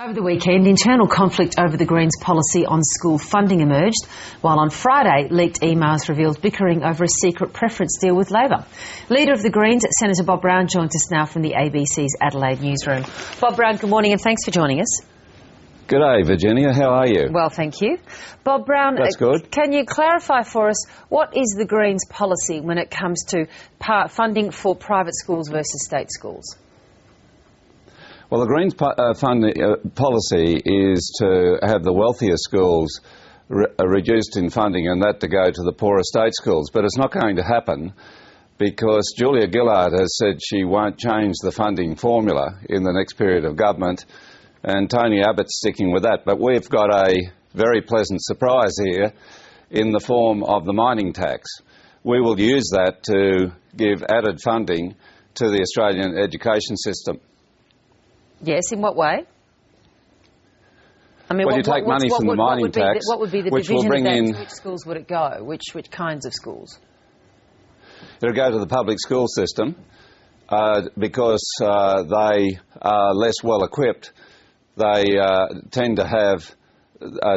Over the weekend, internal conflict over the Greens' policy on school funding emerged, while on Friday, leaked emails revealed bickering over a secret preference deal with Labor. Leader of the Greens, Senator Bob Brown, joins us now from the ABC's Adelaide newsroom. Bob Brown, good morning and thanks for joining us. G'day, Virginia. How are you? Well, thank you. Bob Brown, that's good. Can you clarify for us what is the Greens' policy when it comes to funding for private schools versus state schools? Well, the Greens' policy is to have the wealthier schools reduced in funding and that to go to the poorer state schools. But it's not going to happen because Julia Gillard has said she won't change the funding formula in the next period of government, and Tony Abbott's sticking with that. But we've got a very pleasant surprise here in the form of the mining tax. We will use that to give added funding to the Australian education system. Yes, in what way? I mean, well, you take money from the mining tax, what would be the which will bring in... Which schools would it go? Which kinds of schools? It'll go to the public school system because they are less well equipped. They tend to have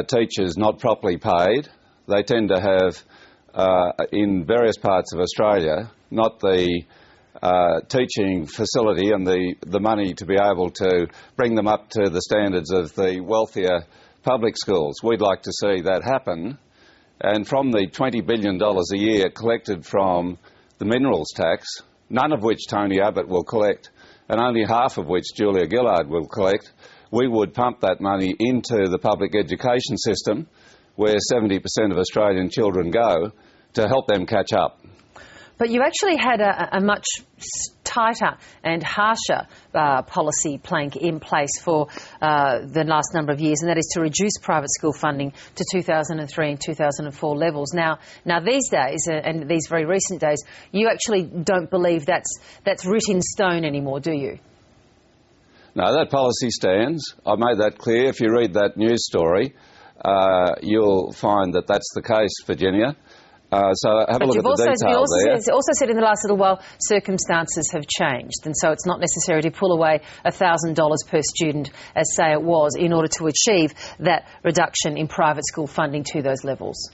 teachers not properly paid. They tend to have, in various parts of Australia, not the teaching facility and the money to be able to bring them up to the standards of the wealthier public schools. We'd like to see that happen. And from the $20 billion a year collected from the minerals tax, none of which Tony Abbott will collect and only half of which Julia Gillard will collect, we would pump that money into the public education system where 70% of Australian children go to help them catch up. But you actually had a much tighter and harsher policy plank in place for the last number of years, and that is to reduce private school funding to 2003 and 2004 levels. Now these days, and these very recent days, you actually don't believe that's writ in stone anymore, do you? No, that policy stands. I made that clear. If you read that news story, you'll find that that's the case, Virginia. So have a look at the detail there. You've also said in the last little while circumstances have changed, and so it's not necessary to pull away $1,000 per student, as say it was, in order to achieve that reduction in private school funding to those levels.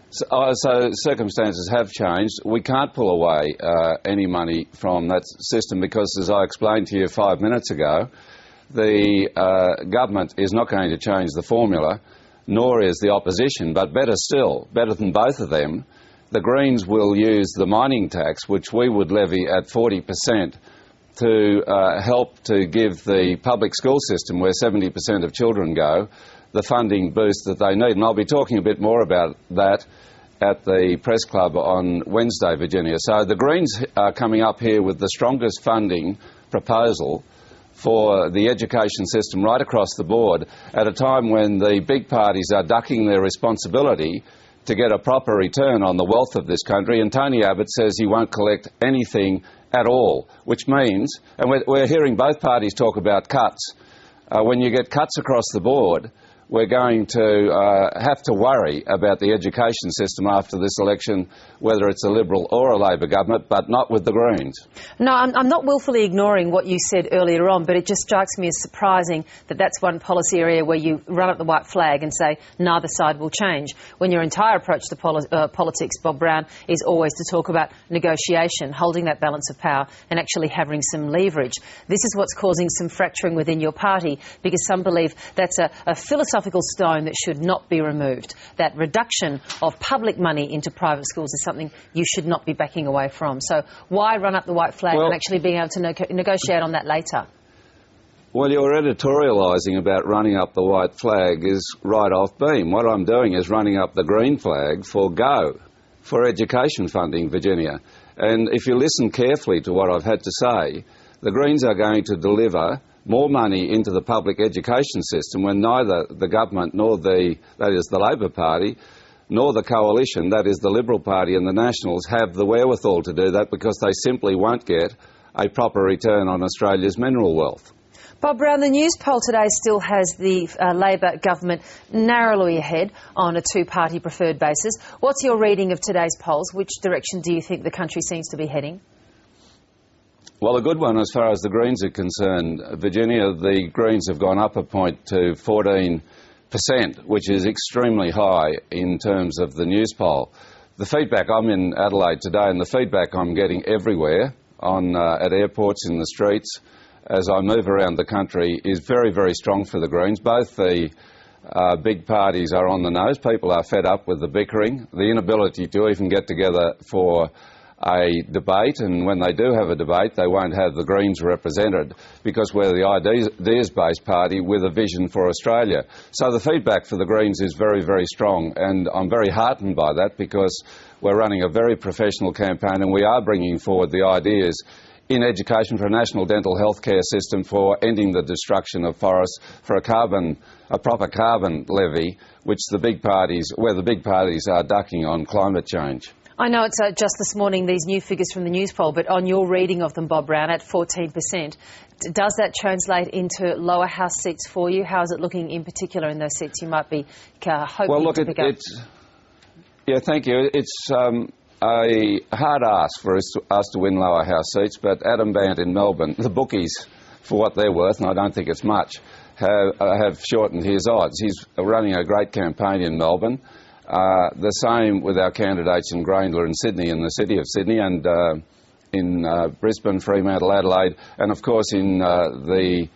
So circumstances have changed. We can't pull away any money from that system because, as I explained to you 5 minutes ago, the government is not going to change the formula, nor is the opposition, but better still, better than both of them, the Greens will use the mining tax, which we would levy at 40%, to help to give the public school system, where 70% of children go, the funding boost that they need. And I'll be talking a bit more about that at the press club on Wednesday, Virginia. So the Greens are coming up here with the strongest funding proposal for the education system right across the board at a time when the big parties are ducking their responsibility to get a proper return on the wealth of this country. And Tony Abbott says he won't collect anything at all, which means, and we're hearing both parties talk about cuts, when you get cuts across the board, we're going to have to worry about the education system after this election, whether it's a Liberal or a Labor government, but not with the Greens. No, I'm not willfully ignoring what you said earlier on, but it just strikes me as surprising that that's one policy area where you run up the white flag and say neither side will change, when your entire approach to politics, Bob Brown, is always to talk about negotiation, holding that balance of power and actually having some leverage. This is what's causing some fracturing within your party, because some believe that's a philosophical stone that should not be removed. That reduction of public money into private schools is something you should not be backing away from. So why run up the white flag and actually being able to negotiate on that later? Well, your editorialising about running up the white flag is right off beam. What I'm doing is running up the green flag for GO, for education funding, Virginia. And if you listen carefully to what I've had to say, the Greens are going to deliver more money into the public education system when neither the government nor that is the Labor Party, nor the coalition, that is the Liberal Party and the Nationals, have the wherewithal to do that because they simply won't get a proper return on Australia's mineral wealth. Bob Brown, the news poll today still has the Labor government narrowly ahead on a two-party preferred basis. What's your reading of today's polls? Which direction do you think the country seems to be heading? Well, a good one as far as the Greens are concerned. Virginia, the Greens have gone up a point to 14%, which is extremely high in terms of the news poll. The feedback, I'm in Adelaide today, and the feedback I'm getting everywhere at airports, in the streets, as I move around the country, is very, very strong for the Greens. Both the big parties are on the nose. People are fed up with the bickering, the inability to even get together for a debate, and when they do have a debate they won't have the Greens represented because we're the ideas-based party with a vision for Australia. So the feedback for the Greens is very, very strong, and I'm very heartened by that because we're running a very professional campaign and we are bringing forward the ideas in education for a national dental health care system, for ending the destruction of forests, for a proper carbon levy, where the big parties are ducking on climate change. I know it's just this morning, these new figures from the news poll, but on your reading of them, Bob Brown, at 14%, does that translate into lower house seats for you? How is it looking in particular in those seats you might be hoping to pick up? Yeah, thank you. It's a hard ask for us to win lower house seats, but Adam Bant in Melbourne, the bookies, for what they're worth, and I don't think it's much, have shortened his odds. He's running a great campaign in Melbourne. The same with our candidates in Grayndler and Sydney, in the city of Sydney, and in Brisbane, Fremantle, Adelaide, and of course in the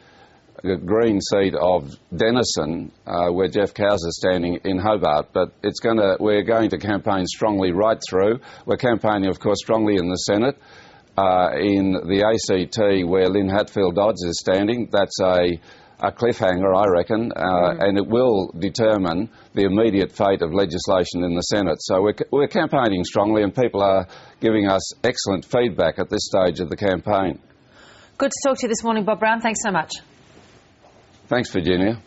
Green seat of Denison, where Jeff Cowes is standing in Hobart. But we're going to campaign strongly right through. We're campaigning, of course, strongly in the Senate. In the ACT, where Lynn Hatfield-Dodds is standing, that's a cliffhanger, I reckon, and it will determine the immediate fate of legislation in the Senate. So we're campaigning strongly, and people are giving us excellent feedback at this stage of the campaign. Good to talk to you this morning, Bob Brown. Thanks so much. Thanks, Virginia.